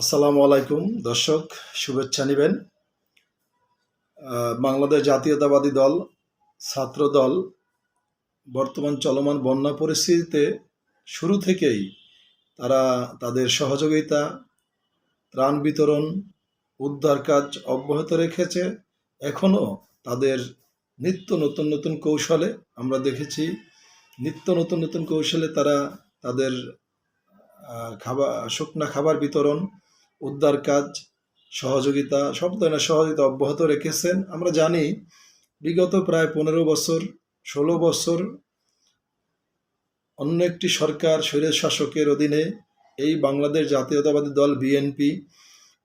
আসসালামু আলাইকুম দর্শক, শুভেচ্ছা নেবেন। বাংলাদেশ জাতীয়তাবাদী দল ছাত্র দল বর্তমান চলমান বন্যা পরিস্থিতিতে শুরু থেকেই তারা তাদের সহযোগিতা, ত্রাণ বিতরণ, উদ্ধার কাজ অব্যাহত রেখেছে। এখনও তাদের নিত্য নতুন নতুন কৌশলে আমরা দেখেছি, নিত্য নতুন নতুন কৌশলে তারা তাদের শুকনা খাবার বিতরণ, উদ্ধার কাজ, সহযোগিতা, সব ধরনের সহযোগিতা অব্যাহত রেখেছেন। আমরা জানি বিগত প্রায় 15 বছর, 16 বছর অন্য একটি সরকার স্বৈর শাসকের অধীনে এই বাংলাদেশ জাতীয়তাবাদী দল বিএনপি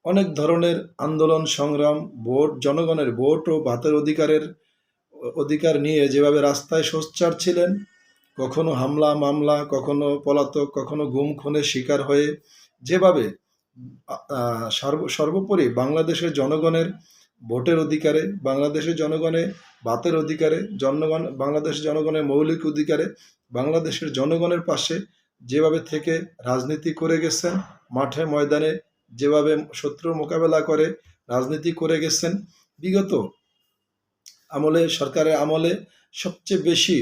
অনেক ধরনের আন্দোলন সংগ্রাম, ভোট, জনগণের ভোট ও ভাতের অধিকার নিয়ে যেভাবে রাস্তায় সোচ্চার ছিলেন, কখনো হামলা মামলা, কখনো পলাতক, কখনো গুম খুনের শিকার হয়ে যেভাবে সর্বোপরি বাংলাদেশের জনগণের ভোটের অধিকারে, বাংলাদেশের জনগণের ভাতের অধিকারে, বাংলাদেশের জনগণের মৌলিক অধিকারে, বাংলাদেশের জনগণের পাশে যেভাবে থেকে রাজনীতি করে গেছেন, মাঠে ময়দানে যেভাবে শত্রু মোকাবেলা করে রাজনীতি করে গেছেন, বিগত আমলে, সরকারের আমলে সবচেয়ে বেশি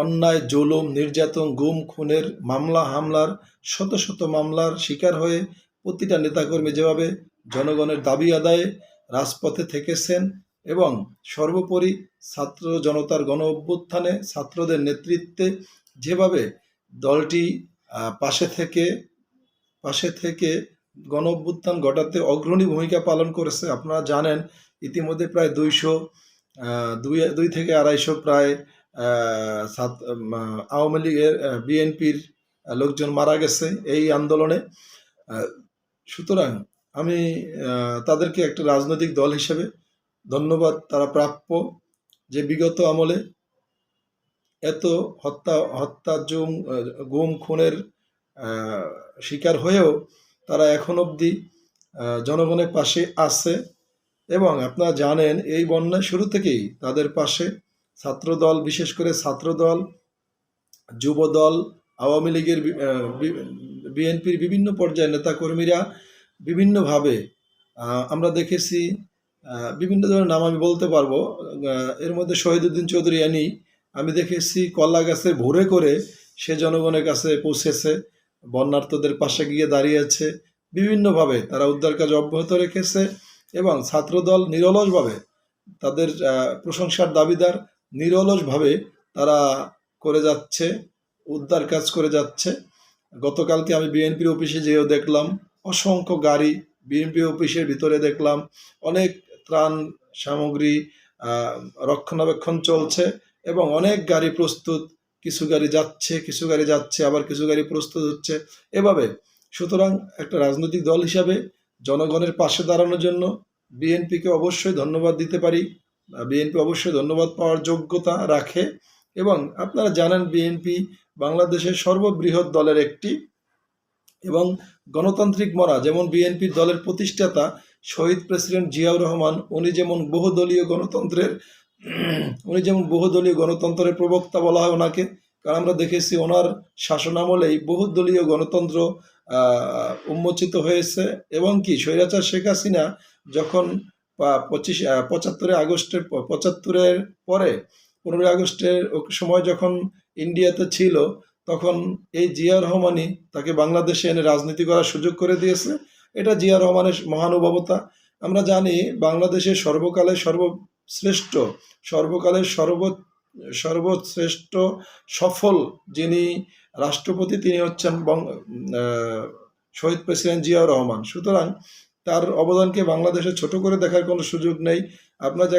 অন্যায়, জুলুম, নির্যাতন, গুম খুনের মামলা হামলার, শত শত মামলার শিকার হয়ে প্রতিটা নেতাকর্মী যেভাবে জনগণের দাবি আদায়ে রাজপথে থেকেছেন এবং সর্বোপরি ছাত্র জনতার গণ অভ্যুত্থানে ছাত্রদের নেতৃত্বে যেভাবে দলটি পাশে থেকে গণ অভ্যুত্থান ঘটাতে অগ্রণী ভূমিকা পালন করেছে। আপনারা জানেন ইতিমধ্যে প্রায় 2 থেকে 250 প্রায় আওয়ামী লীগের, বিএনপির লোকজন মারা গেছে এই আন্দোলনে। সুতরাং আমি তাদেরকে একটা রাজনৈতিক দল হিসেবে ধন্যবাদ তারা প্রাপ্য, যে বিগত আমলে এত হত্যা গুম খুনের শিকার হয়েও তারা এখন অবধি জনগণের পাশে আছে। এবং আপনারা জানেন এই বন্যার শুরু থেকেই তাদের পাশে ছাত্রদল, বিশেষ করে ছাত্রদল, যুবদল, আওয়ামী লীগের, বিএনপির বিভিন্ন পর্যায়ের নেতাকর্মীরা বিভিন্নভাবে আমরা দেখেছি। বিভিন্ন ধরনের নাম আমি বলতে পারবো, এর মধ্যে শহীদুদ্দিন চৌধুরী আমি দেখেছি কলা গাছে ভরে করে সে জনগণের কাছে পৌঁছেছে, বন্যার্তদের পাশে গিয়ে দাঁড়িয়েছে। বিভিন্নভাবে তারা উদ্ধার কাজ অব্যাহত রেখেছে এবং ছাত্রদল নিরলসভাবে তাদের প্রশংসার দাবিদার, নিরলসভাবে তারা করে যাচ্ছে, উদ্ধার কাজ করে যাচ্ছে। গতকালকে আমি বিএনপির অফিসে যেও দেখলাম অসংখ্য গাড়ি, বিএনপি অফিসের ভিতরে দেখলাম অনেক ত্রাণ সামগ্রী রক্ষণাবেক্ষণ চলছে এবং অনেক গাড়ি প্রস্তুত, কিছু গাড়ি যাচ্ছে আবার কিছু গাড়ি প্রস্তুত হচ্ছে এভাবে। সুতরাং একটা রাজনৈতিক দল হিসাবে জনগণের পাশে দাঁড়ানোর জন্য বিএনপিকে অবশ্যই ধন্যবাদ দিতে পারি। বিএনপি অবশ্যই ধন্যবাদ পাওয়ার যোগ্যতা রাখে এবং আপনারা জানেন বিএনপি বাংলাদেশের সর্ববৃহৎ দলের একটি এবং গণতান্ত্রিক মনা, যেমন বিএনপির দলের প্রতিষ্ঠাতা শহীদ প্রেসিডেন্ট জিয়াউর রহমান, উনি যেমন বহুদলীয় গণতন্ত্রের প্রবক্তা বলা হয় ওনাকে, কারণ আমরা দেখেছি ওনার শাসনামলেই বহুদলীয় গণতন্ত্র উন্মোচিত হয়েছে এবং কি স্বৈরাচার শেখ হাসিনা যখন 75-এর পরে 15 আগস্টের সময় যখন ইন্ডিয়াতে ছিল, তখন এই জিয়া রহমানই তাকে বাংলাদেশে এনে রাজনীতি করার সুযোগ করে দিয়েছে। এটা জিয়া রহমানের মহানুভবতা। আমরা জানি বাংলাদেশের সর্বশ্রেষ্ঠ সফল যিনি রাষ্ট্রপতি তিনি হচ্ছেন শহীদ প্রেসিডেন্ট জিয়াউর রহমান। সুতরাং তার অবদানকে বাংলাদেশে ছোট করে দেখার কোনো সুযোগ নেই। আপনারা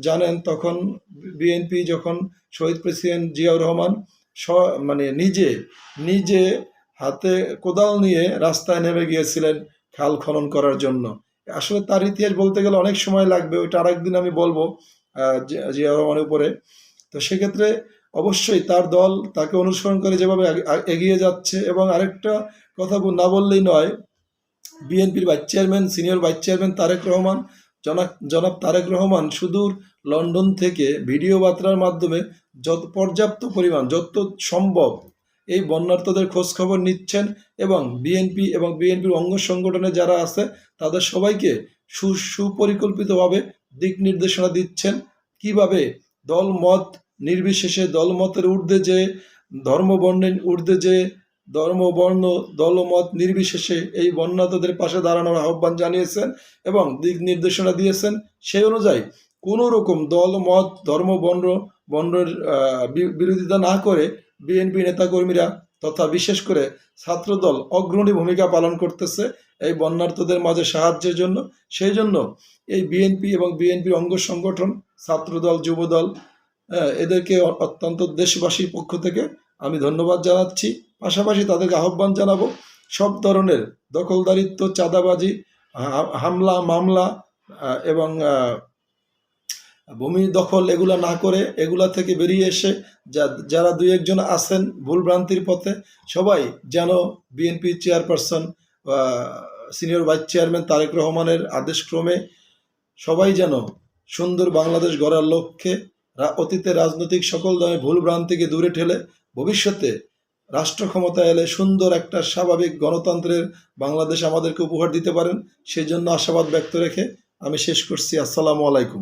জানেন তখন বিএনপি যখন শহীদ প্রেসিডেন্ট জিয়াউর রহমান নিজে হাতে কোদাল নিয়ে রাস্তায় নেমে গিয়েছিলেন খাল খনন করার জন্য। আসলে তার ইতিহাস বলতে গেলে অনেক সময় লাগবে, ওইটা আরেকদিন আমি বলবো জিয়াউর রহমানের উপরে। তো সেক্ষেত্রে অবশ্যই তার দল তাকে অনুসরণ করে যেভাবে এগিয়ে যাচ্ছে। এবং আরেকটা কথা না বললেই নয়, বিএনপির সিনিয়র ভাইস চেয়ারম্যান জনাব তারেক রহমান সুদূর লন্ডন থেকে ভিডিও বার্তার মাধ্যমে পর্যাপ্ত পরিমাণ যত সম্ভব এই বন্যার্তদের খোঁজ খবর নিচ্ছেন এবং বিএনপি এবং বিএনপির অঙ্গ সংগঠনে যারা আছে তাদের সবাইকে সুপরিকল্পিতভাবে দিক নির্দেশনা দিচ্ছেন কিভাবে দলমত নির্বিশেষে দলমতের ঊর্ধ্বে যে ধর্মবর্ণের ঊর্ধ্বে যে ধর্মবর্ণ দলমত নির্বিশেষে এই বন্যার্তদের পাশে দাঁড়ানোর আহ্বান জানিয়েছেন এবং দিক নির্দেশনা দিয়েছেন। সেই অনুযায়ী কোনো রকম দলমত বর্ণের বিরোধিতা না করে বিএনপি নেতাকর্মীরা তথা বিশেষ করে ছাত্রদল অগ্রণী ভূমিকা পালন করতেছে এই বন্যার্তদের মাঝে সাহায্যের জন্য। সেই জন্য এই বিএনপি এবং বিএনপির অঙ্গ সংগঠন ছাত্রদল যুবদল এদেরকে অত্যন্ত দেশবাসীর পক্ষ থেকে আমি ধন্যবাদ জানাচ্ছি। পাশাপাশি তাদেরকে আহ্বান জানাবো সব ধরনের দখলদারিত্ব, চাঁদাবাজি, হামলা মামলা এবং ভূমি দখল এগুলা না করে এগুলা থেকে বেরিয়ে এসে যারা দুই একজন আছেন ভুলভ্রান্তির পথে সবাই যেন BNP chairperson senior vice chairman Tarek রহমানের আদেশক্রমে সবাই যেন সুন্দর বাংলাদেশ গড়ার লক্ষ্যে অতীতে রাজনৈতিক সকল ধরনের ভুলভ্রান্তিকে দূরে ঠেলে ভবিষ্যতে রাষ্ট্র ক্ষমতায় এলে সুন্দর একটা স্বাভাবিক গণতন্ত্রের বাংলাদেশ আমাদেরকে উপহার দিতে পারেন সেই জন্য আশাবাদ ব্যক্ত রেখে আমি শেষ করছি। আসসালামু আলাইকুম।